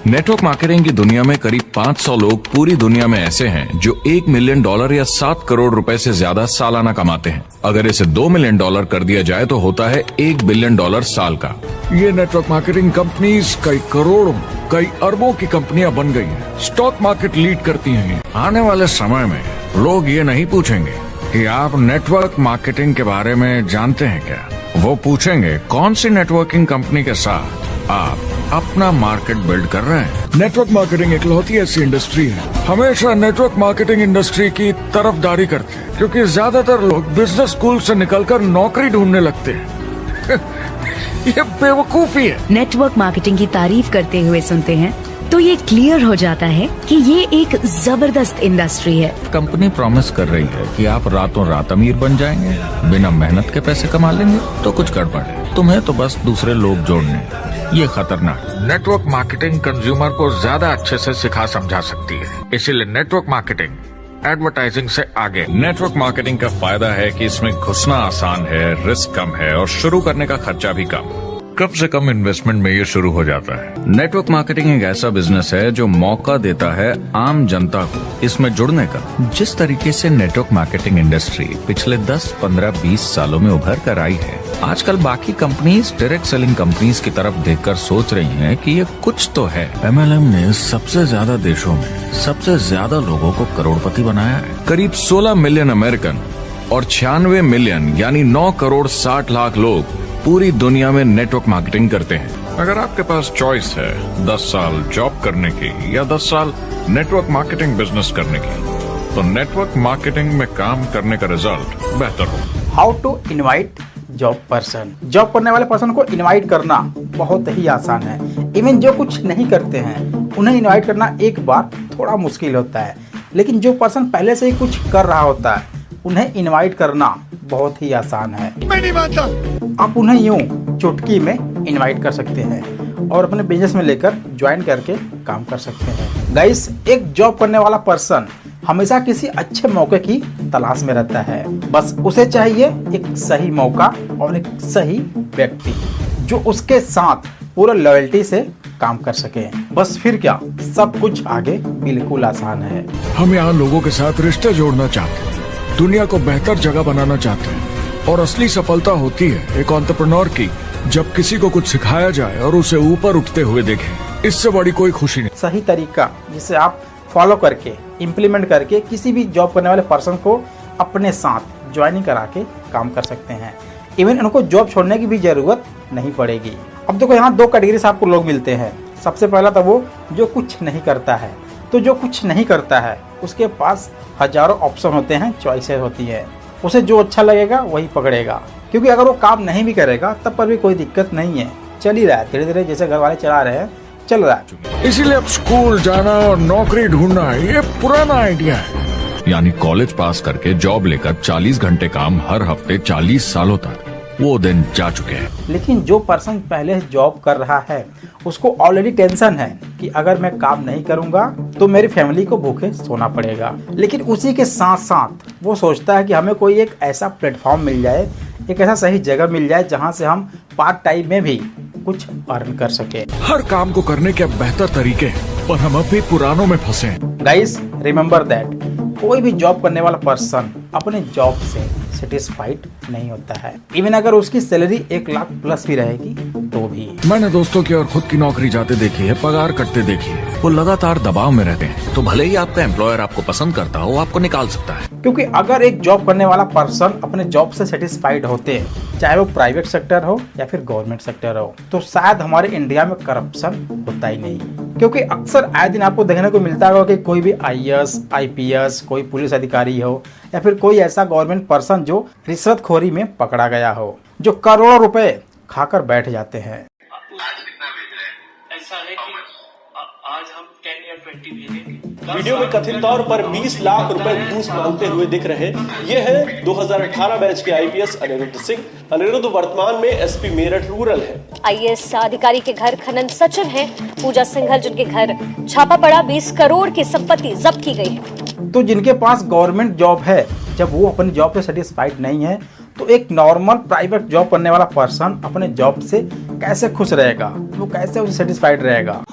Network marketing की दुनिया में करीब 500 लोग पूरी दुनिया में ऐसे हैं जो $1 मिलियन या 7 करोड़ रुपए से ज्यादा सालाना कमाते हैं। अगर इसे $2 मिलियन कर दिया जाए तो होता है $1 बिलियन साल का। ये नेटवर्क मार्केटिंग कंपनीज कई करोड़ों कई अरबों की कंपनियां बन गई हैं। स्टॉक मार्केट लीड करती हैं। आने वाले समय में लोग ये नहीं पूछेंगे कि आप नेटवर्क मार्केटिंग के बारे में जानते हैं क्या, वो पूछेंगे कौन सी नेटवर्किंग कंपनी के साथ आप अपना मार्केट बिल्ड कर रहे हैं। नेटवर्क मार्केटिंग इकलौती ऐसी इंडस्ट्री है हमेशा नेटवर्क मार्केटिंग इंडस्ट्री की तरफदारी करते हैं, क्योंकि ज्यादातर लोग बिजनेस स्कूल से निकलकर नौकरी ढूंढने लगते हैं। ये बेवकूफी है। नेटवर्क मार्केटिंग की तारीफ करते हुए सुनते हैं तो ये क्लियर हो जाता है कि ये एक जबरदस्त इंडस्ट्री है। कंपनी प्रॉमिस कर रही है कि आप रातों रात अमीर बन जाएंगे, बिना मेहनत के पैसे कमा लेंगे, तो कुछ गड़बड़ है। तुम्हें तो बस दूसरे लोग जोड़ने, ये खतरनाक। नेटवर्क मार्केटिंग कंज्यूमर को ज्यादा अच्छे से सिखा समझा सकती है, इसीलिए नेटवर्क मार्केटिंग एडवर्टाइजिंग से आगे। नेटवर्क मार्केटिंग का फायदा है कि इसमें घुसना आसान है, रिस्क कम है और शुरू करने का खर्चा भी कम। कम से कम इन्वेस्टमेंट में ये शुरू हो जाता है। नेटवर्क मार्केटिंग एक ऐसा बिजनेस है जो मौका देता है आम जनता को इसमें जुड़ने का। जिस तरीके से नेटवर्क मार्केटिंग इंडस्ट्री पिछले 10, 15, 20 सालों में उभर कर आई है, आजकल बाकी कंपनीज डायरेक्ट सेलिंग कंपनीज की तरफ देखकर सोच रही हैं कि ये कुछ तो है। MLM ने सबसे ज्यादा देशों में सबसे ज्यादा लोगों को करोड़पति बनाया है। करीब 16 मिलियन अमेरिकन और 96 मिलियन यानी 9 करोड़ 60 लाख लोग पूरी दुनिया में नेटवर्क मार्केटिंग करते हैं। अगर आपके पास चॉइस है 10 साल जॉब करने की या 10 साल नेटवर्क मार्केटिंग बिजनेस करने की, तो नेटवर्क मार्केटिंग में काम करने का रिजल्ट बेहतर हो। How to invite job person. Job करने वाले पर्सन को इनवाइट करना बहुत ही आसान है। इवन जो कुछ नहीं करते हैं उन्हें इनवाइट करना एक बार थोड़ा मुश्किल होता है, लेकिन जो पर्सन पहले से ही कुछ कर रहा होता है उन्हें इनवाइट करना बहुत ही आसान है। मैं नहीं मानता। आप उन्हें यूं चुटकी में इनवाइट कर सकते हैं और अपने बिजनेस में लेकर ज्वाइन करके काम कर सकते हैं। गाइस, एक जॉब करने वाला पर्सन हमेशा किसी अच्छे मौके की तलाश में रहता है। बस उसे चाहिए एक सही मौका और एक सही व्यक्ति जो उसके साथ पूरा लॉयल्टी से काम कर सके। बस फिर क्या, सब कुछ आगे बिल्कुल आसान है। हम यहाँ लोगों के साथ रिश्ते जोड़ना चाहते हैं, दुनिया को बेहतर जगह बनाना चाहते हैं, और असली सफलता होती है एक एंटरप्रेन्योर की जब किसी को कुछ सिखाया जाए और उसे ऊपर उठते हुए देखें। इससे बड़ी कोई खुशी नहीं। सही तरीका जिसे आप फॉलो करके इम्प्लीमेंट करके किसी भी जॉब करने वाले पर्सन को अपने साथ ज्वाइनिंग करा के काम कर सकते हैं। इवन उनको जॉब छोड़ने की भी जरूरत नहीं पड़ेगी। अब देखो, यहाँ 2 कैटेगरी से आपको लोग मिलते हैं। सबसे पहला तो वो जो कुछ नहीं करता है। तो जो कुछ नहीं करता है उसके पास हजारों ऑप्शन होते हैं, चॉइसेस होती है। उसे जो अच्छा लगेगा वही पकड़ेगा, क्योंकि अगर वो काम नहीं भी करेगा तब पर भी कोई दिक्कत नहीं है, चल ही रहा है धीरे धीरे, जैसे घर वाले चला रहे हैं चल रहा है। इसीलिए अब स्कूल जाना और नौकरी ढूंढना ये पुराना आइडिया है। यानी कॉलेज पास करके जॉब लेकर 40 घंटे काम हर हफ्ते 40 सालों तक, वो दिन जा चुके हैं। लेकिन जो पर्सन पहले जॉब कर रहा है उसको ऑलरेडी टेंशन है कि अगर मैं काम नहीं करूंगा तो मेरी फैमिली को भूखे सोना पड़ेगा। लेकिन उसी के साथ साथ वो सोचता है कि हमें कोई एक ऐसा प्लेटफॉर्म मिल जाए, एक ऐसा सही जगह मिल जाए जहां से हम पार्ट टाइम में भी कुछ अर्न कर सके। हर काम को करने के बेहतर तरीके, पर हम अब भी पुरानों में फंसे हैं। गाइस, रिमेम्बर दैट कोई भी जॉब करने वाला पर्सन अपने जॉब से सेटिस्फाइड नहीं होता है। इवन अगर उसकी सैलरी 1 लाख प्लस भी रहेगी तो भी। मैंने दोस्तों की और खुद की नौकरी जाते देखी है, पगार कटते देखी है। वो लगातार दबाव में रहते हैं, तो भले ही आपका एम्प्लॉयर आपको पसंद करता हो, आपको निकाल सकता है। क्योंकि अगर एक जॉब करने वाला पर्सन अपने जॉब से सेटिस्फाइड होते हैं, चाहे वो प्राइवेट सेक्टर हो या फिर गवर्नमेंट सेक्टर हो, तो शायद हमारे इंडिया में करप्शन होता ही नहीं। क्योंकि अक्सर आए दिन आपको देखने को मिलता होगा कि कोई भी IAS, IPS, कोई पुलिस अधिकारी हो या फिर कोई ऐसा गवर्नमेंट पर्सन जो रिश्वतखोरी में पकड़ा गया हो, जो करोड़ों रुपए खाकर बैठ जाते हैं। ऐसा है कि आज हम 10 या 20 भेजेंगे। वीडियो में कथित तौर पर 20 लाख रुपए घूस मांगते हुए दिख रहे ये है 2018 बैच के IPS अनिरुद्ध सिंह। अनिरुद्ध वर्तमान में SP मेरठ रूरल है। IAS अधिकारी के घर खनन सचिव हैं पूजा सिंघल, जिनके घर छापा पड़ा, 20 करोड़ की संपत्ति जब्त की गई है। तो जिनके पास गवर्नमेंट जॉब है, जब वो अपनी जॉब से सेटिस्फाइड नहीं है तो एक नॉर्मल प्राइवेट जॉब करने वाला पर्सन अपने जॉब से कैसे खुश रहेगा, वो कैसे उसे सेटिस्फाइड रहेगा।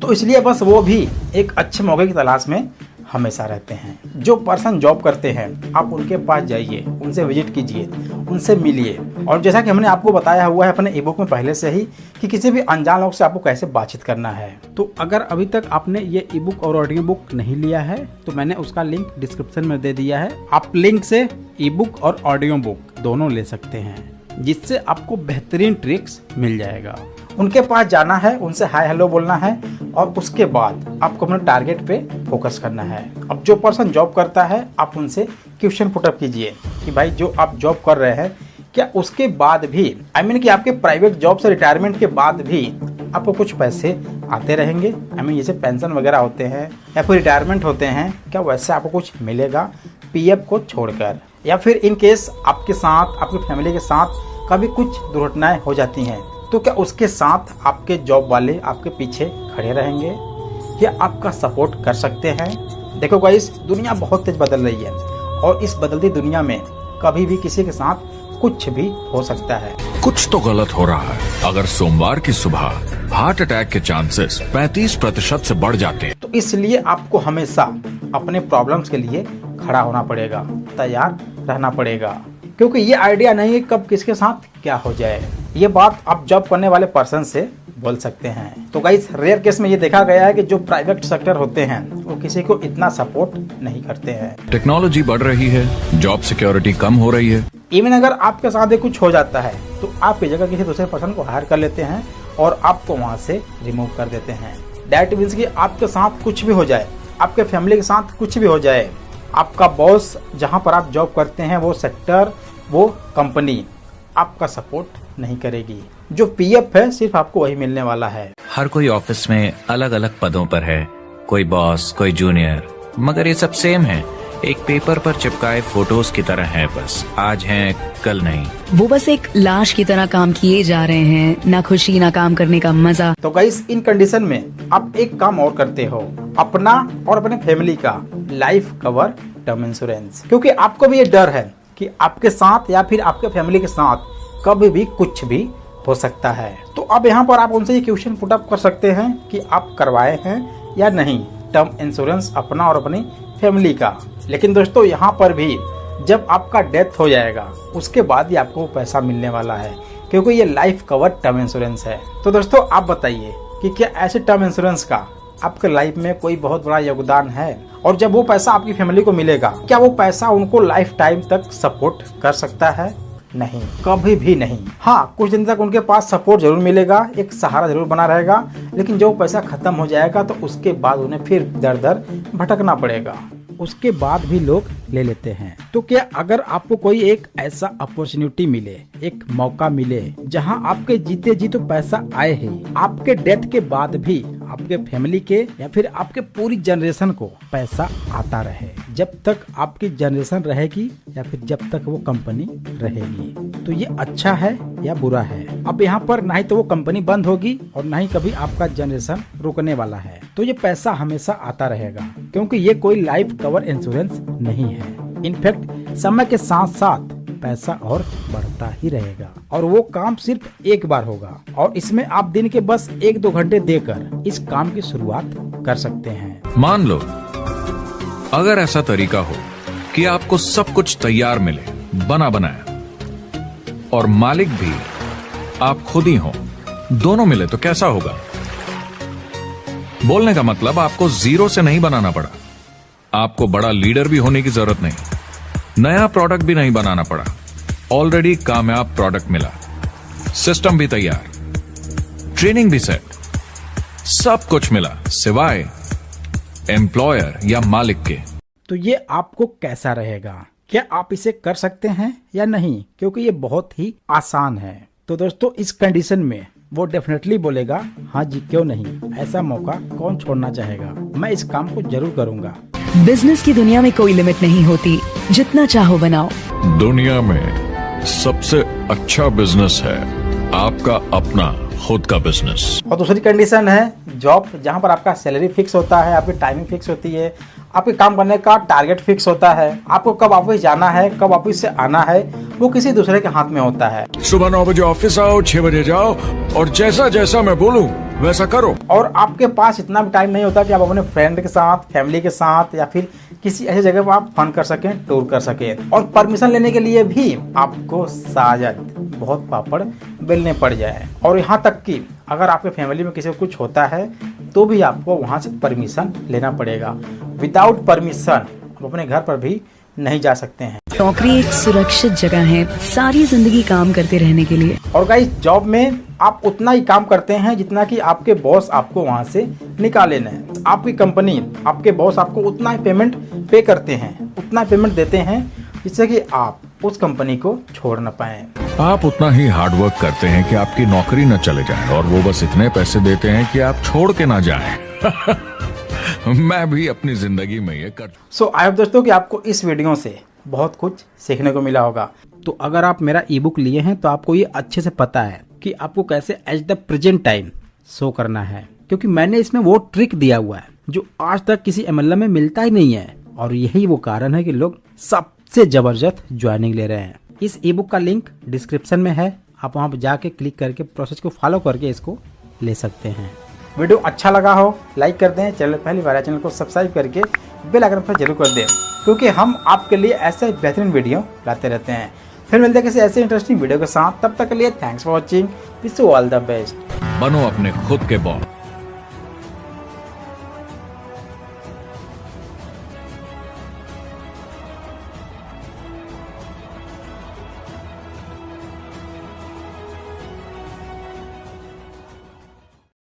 तो इसलिए बस वो भी एक अच्छे मौके की तलाश में हमेशा रहते हैं। जो पर्सन जॉब करते हैं आप उनके पास जाइए, उनसे विजिट कीजिए, उनसे मिलिए। और जैसा कि हमने आपको बताया हुआ है अपने ई बुक में पहले से ही कि किसी भी अनजान लोग से आपको कैसे बातचीत करना है। तो अगर अभी तक आपने ये ई बुक और ऑडियो बुक नहीं लिया है तो मैंने उसका लिंक डिस्क्रिप्शन में दे दिया है। आप लिंक से ई बुक और ऑडियो बुक दोनों ले सकते हैं, जिससे आपको बेहतरीन ट्रिक्स मिल जाएगा। उनके पास जाना है, उनसे हाय हेलो बोलना है और उसके बाद आपको अपने टारगेट पे फोकस करना है। अब जो पर्सन जॉब करता है आप उनसे क्वेश्चन पुटअप कीजिए कि भाई जो आप जॉब कर रहे हैं क्या उसके बाद भी कि आपके प्राइवेट जॉब से रिटायरमेंट के बाद भी आपको कुछ पैसे आते रहेंगे। जैसे पेंशन वगैरह होते हैं या फिर रिटायरमेंट होते हैं, क्या वैसे आपको कुछ मिलेगा पीएफ को छोड़कर? या फिर इन केस आपके साथ आपकी फैमिली के साथ कभी कुछ दुर्घटनाएं हो जाती हैं तो क्या उसके साथ आपके जॉब वाले आपके पीछे खड़े रहेंगे या आपका सपोर्ट कर सकते हैं? देखो गाइस, दुनिया बहुत तेज बदल रही है और इस बदलती दुनिया में कभी भी किसी के साथ कुछ भी हो सकता है। कुछ तो गलत हो रहा है अगर सोमवार की सुबह हार्ट अटैक के चांसेस 35% से बढ़ जाते हैं। तो इसलिए आपको हमेशा अपने प्रॉब्लम्स के लिए खड़ा होना पड़ेगा, तैयार रहना पड़ेगा, क्योंकि ये आइडिया नहीं है कब किसके साथ क्या हो जाए। ये बात आप जॉब करने वाले पर्सन से बोल सकते हैं। तो गाइस, रेयर केस में ये देखा गया है कि जो प्राइवेट सेक्टर होते हैं वो किसी को इतना सपोर्ट नहीं करते हैं। टेक्नोलॉजी बढ़ रही है, जॉब सिक्योरिटी कम हो रही है। इवन अगर आपके साथ कुछ हो जाता है तो आपकी जगह किसी दूसरे पर्सन को हायर कर लेते हैं और आपको वहां से रिमूव कर देते हैं। दैट मीन्स कि आपके साथ कुछ भी हो जाए, आपके फैमिली के साथ कुछ भी हो जाए, आपका बॉस जहां पर आप जॉब करते हैं वो सेक्टर वो कंपनी आपका सपोर्ट नहीं करेगी। जो पीएफ है सिर्फ आपको वही मिलने वाला है। हर कोई ऑफिस में अलग अलग पदों पर है, कोई बॉस कोई जूनियर, मगर ये सब सेम है, एक पेपर पर चिपकाए फोटोज की तरह है। बस आज हैं कल नहीं। वो बस एक लाश की तरह काम किए जा रहे हैं, ना खुशी ना काम करने का मजा। तो गाइस, इन कंडीशन में आप एक काम और करते हो, अपना और अपने फैमिली का लाइफ कवर टर्म इंश्योरेंस, क्योंकि आपको भी ये डर है कि आपके साथ या फिर आपके फैमिली के साथ कभी भी कुछ भी हो सकता है। तो अब यहाँ पर आप उनसे ये क्वेश्चन पुटअप कर सकते हैं कि आप करवाए हैं या नहीं टर्म इंश्योरेंस अपना और अपनी फैमिली का। लेकिन दोस्तों, यहाँ पर भी जब आपका डेथ हो जाएगा उसके बाद ही आपको पैसा मिलने वाला है, क्योंकि ये लाइफ कवर टर्म इंश्योरेंस है। तो दोस्तों, आप बताइए कि क्या ऐसे टर्म इंश्योरेंस का आपके लाइफ में कोई बहुत बड़ा योगदान है? और जब वो पैसा आपकी फैमिली को मिलेगा, क्या वो पैसा उनको लाइफ टाइम तक सपोर्ट कर सकता है? नहीं, कभी भी नहीं। हाँ, कुछ दिन तक उनके पास सपोर्ट जरूर मिलेगा, एक सहारा जरूर बना रहेगा, लेकिन जब पैसा खत्म हो जाएगा तो उसके बाद उन्हें फिर दर दर भटकना पड़ेगा। उसके बाद भी लोग ले लेते हैं। तो क्या अगर आपको कोई एक ऐसा अपॉर्चुनिटी मिले, एक मौका मिले जहां आपके जीते जी तो पैसा आए ही, आपके डेथ के बाद भी आपके फैमिली के या फिर आपके पूरी जनरेशन को पैसा आता रहे, जब तक आपकी जनरेशन रहेगी या फिर जब तक वो कंपनी रहेगी, तो ये अच्छा है या बुरा है? अब यहाँ पर ना ही तो वो कंपनी बंद होगी और ना ही कभी आपका जनरेशन रुकने वाला है। तो ये पैसा हमेशा आता रहेगा, क्योंकि ये कोई लाइफ कवर इंश्योरेंस नहीं है। इनफैक्ट समय के साथ साथ पैसा और बढ़ता ही रहेगा और वो काम सिर्फ एक बार होगा और इसमें आप दिन के बस 1-2 घंटे देकर इस काम की शुरुआत कर सकते हैं। मान लो अगर ऐसा तरीका हो कि आपको सब कुछ तैयार मिले, बना बनाया, और मालिक भी आप खुद ही हो, दोनों मिले तो कैसा होगा? बोलने का मतलब आपको जीरो से नहीं बनाना पड़ा, आपको बड़ा लीडर भी होने की जरूरत नहीं, नया प्रोडक्ट भी नहीं बनाना पड़ा, ऑलरेडी कामयाब प्रोडक्ट मिला, सिस्टम भी तैयार, ट्रेनिंग भी सेट, सब कुछ मिला सिवाय एम्प्लॉयर या मालिक के। तो ये आपको कैसा रहेगा? क्या आप इसे कर सकते हैं या नहीं? क्योंकि ये बहुत ही आसान है। तो दोस्तों, इस कंडीशन में वो डेफिनेटली बोलेगा हाँ जी क्यों नहीं, ऐसा मौका कौन छोड़ना चाहेगा, मैं इस काम को जरूर करूंगा। बिजनेस की दुनिया में कोई लिमिट नहीं होती, जितना चाहो बनाओ। दुनिया में सबसे अच्छा बिजनेस है आपका अपना खुद का बिजनेस। और दूसरी कंडीशन है जॉब, जहां पर आपका सैलरी फिक्स होता है, आपकी टाइमिंग फिक्स होती है, आपके काम करने का टारगेट फिक्स होता है, आपको कब ऑफिस जाना है कब ऑफिस से आना है वो किसी दूसरे के हाथ में होता है। सुबह 9 बजे ऑफिस आओ, 6 बजे जाओ और जैसा जैसा मैं बोलूं वैसा करो। और आपके पास इतना भी टाइम नहीं होता कि आप अपने फ्रेंड के साथ, फैमिली के साथ या फिर किसी ऐसी जगह पर आप फन कर सकें, टूर कर सकें। और परमिशन लेने के लिए भी आपको शायद बहुत पापड़ बेलने पड़ जाए। और यहाँ तक कि अगर आपके फैमिली में किसी को कुछ होता है तो भी आपको वहाँ से परमिशन लेना पड़ेगा। विदाउट परमिशन आप अपने घर पर भी नहीं जा सकते हैं। नौकरी एक सुरक्षित जगह है सारी जिंदगी काम करते रहने के लिए। और गाइस, जॉब में आप उतना ही काम करते हैं जितना कि आपके बॉस आपको वहां से निकाले न। आपकी कंपनी, आपके बॉस आपको उतना ही पेमेंट पे करते हैं, उतना ही पेमेंट देते हैं जिससे कि आप उस कंपनी को छोड़ न पाए। आप उतना ही हार्डवर्क करते हैं कि आपकी नौकरी न चले जाए, और वो बस इतने पैसे देते हैं कि आप छोड़ के ना जाएं। मैं भी अपनी जिंदगी में ये कर। सो आई होप दोस्तों कि आपको इस वीडियो से बहुत कुछ सीखने को मिला होगा। तो अगर आप मेरा ई बुक लिए हैं तो आपको ये अच्छे से पता है कि आपको कैसे at the present time show करना है, क्योंकि मैंने इसमें वो ट्रिक दिया हुआ है जो आज तक किसी MLM में मिलता ही नहीं है। और यही वो कारण है कि लोग सबसे जबरदस्त ज्वाइनिंग ले रहे हैं। इस ई बुक का लिंक डिस्क्रिप्शन में है, आप वहां पर जाके क्लिक करके प्रोसेस को फॉलो करके इसको ले सकते हैं। वीडियो अच्छा लगा हो लाइक कर दें, चैनल पहली बार चैनल को सब्सक्राइब करके बेल आइकन पर जरूर कर दें, क्योंकि हम आपके लिए ऐसे बेहतरीन वीडियो लाते रहते हैं। फिर मिलते हैं किसी ऐसे इंटरेस्टिंग वीडियो के साथ, तब तक के लिए thanks for watching, wish you all the best. बनो अपने खुद के बॉस।